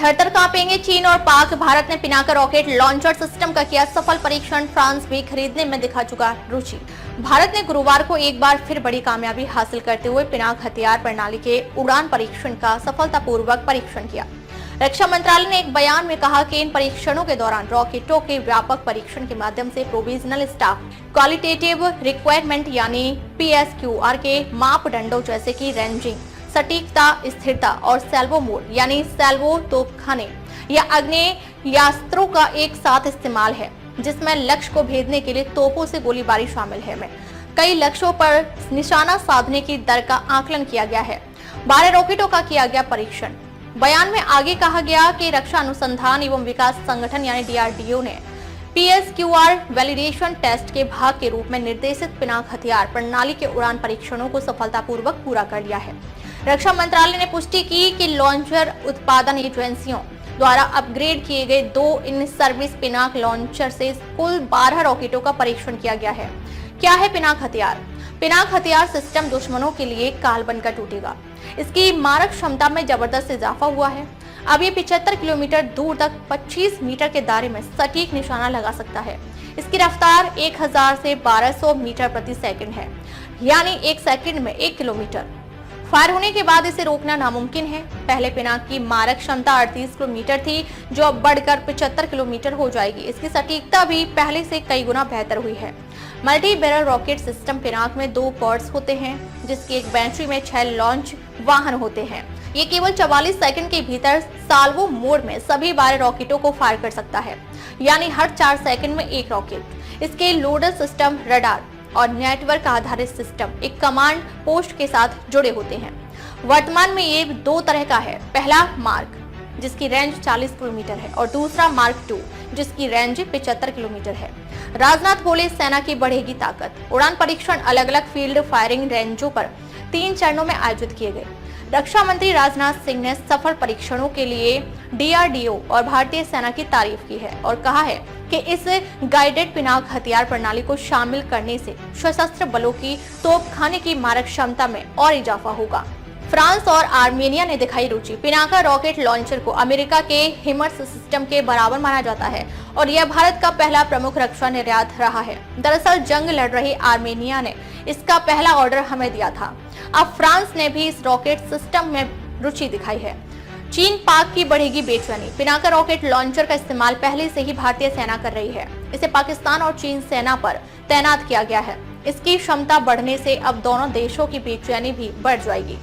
थर-थर कांपेंगे चीन और पाक। भारत ने पिनाका रॉकेट लॉन्चर सिस्टम का किया सफल परीक्षण। फ्रांस भी खरीदने में दिखा चुका रुचि। भारत ने गुरुवार को एक बार फिर बड़ी कामयाबी हासिल करते हुए पिनाक हथियार प्रणाली के उड़ान परीक्षण का सफलतापूर्वक परीक्षण किया। रक्षा मंत्रालय ने एक बयान में कहा कि इन परीक्षणों के दौरान रॉकेटों के व्यापक परीक्षण के माध्यम से प्रोविजनल स्टाफ क्वालिटेटिव रिक्वायरमेंट यानी PSQR के मापदंडों जैसे कि रेंजिंग, सटीकता, स्थिरता और सैल्वो मोड यानी सैल्वो तोपखाने या आग्नेयास्त्रों का एक साथ इस्तेमाल है, जिसमें लक्ष्य को भेदने के लिए तोपों से गोलीबारी शामिल है में कई लक्ष्यों पर निशाना साधने की दर का आकलन किया गया है। 12 रॉकेटों का किया गया परीक्षण। बयान में आगे कहा गया कि रक्षा अनुसंधान एवं विकास संगठन यानी DRDO ने PSQR वैलिडेशन टेस्ट के भाग के रूप में निर्देशित पिनाक हथियार प्रणाली के उड़ान परीक्षणों को सफलतापूर्वक पूरा कर लिया है। रक्षा मंत्रालय ने पुष्टि की कि लॉन्चर उत्पादन एजेंसियों द्वारा अपग्रेड किए गए 2 इन सर्विस पिनाक लॉन्चर से कुल 12 रॉकेटों का परीक्षण किया गया है। क्या है पिनाक हथियार? पिनाक हथियार सिस्टम दुश्मनों के लिए काल बनकर टूटेगा। इसकी मारक क्षमता में जबरदस्त इजाफा हुआ है। अब ये 75 किलोमीटर दूर तक 25 मीटर के दायरे में सटीक निशाना लगा सकता है। इसकी रफ्तार 1000 से 1200 मीटर प्रति सेकंड है, यानी 1 सेकंड में 1 किलोमीटर। फायर होने के बाद इसे रोकना नामुमकिन है। पहले पिनाक की मारक क्षमता 38 किलोमीटर थी, जो अब बढ़कर 75 किलोमीटर हो जाएगी। इसकी सटीकता भी पहले से कई गुना बेहतर हुई है। Multi barrel rocket system Pinaka में 2 पॉड्स होते हैं, जिसकी एक बैटरी में 6 लॉन्च वाहन होते हैं। ये केवल 44 सेकंड के भीतर साल्वो मोड में सभी 12 रॉकेटों को फायर कर सकता है, यानी हर 4 सेकंड में 1 रॉकेट। इसके लोडर सिस्टम, रडार और नेटवर्क आधारित सिस्टम एक कमांड पोस्ट के साथ जुड़े होते हैं। वर्तमान में ये 2 तरह का है। पहला मार्क, जिसकी रेंज 40 किलोमीटर है, और दूसरा मार्क 2, जिसकी रेंज 75 किलोमीटर है। राजनाथ बोले, सेना की बढ़ेगी ताकत। उड़ान परीक्षण अलग अलग फील्ड फायरिंग रेंजों पर 3 चरणों में आयोजित किए गए। रक्षा मंत्री राजनाथ सिंह ने सफल परीक्षणों के लिए DRDO और भारतीय सेना की तारीफ की है और कहा है कि इस गाइडेड पिनाक हथियार प्रणाली को शामिल करने से सशस्त्र बलों की तोपखाने की मारक क्षमता में और इजाफा होगा। फ्रांस और आर्मेनिया ने दिखाई रुचि। पिनाका रॉकेट लॉन्चर को अमेरिका के हिमर्स सिस्टम के बराबर माना जाता है और यह भारत का पहला प्रमुख रक्षा निर्यात रहा है। दरअसल जंग लड़ रही आर्मेनिया ने इसका पहला ऑर्डर हमें दिया था। अब फ्रांस ने भी इस रॉकेट सिस्टम में रुचि दिखाई है। चीन पाक की बढ़ेगी बेचैनी। पिनाका रॉकेट लॉन्चर का इस्तेमाल पहले से ही भारतीय सेना कर रही है। इसे पाकिस्तान और चीन सेना पर तैनात किया गया है। इसकी क्षमता बढ़ने से अब दोनों देशों की बेचैनी भी बढ़ जाएगी।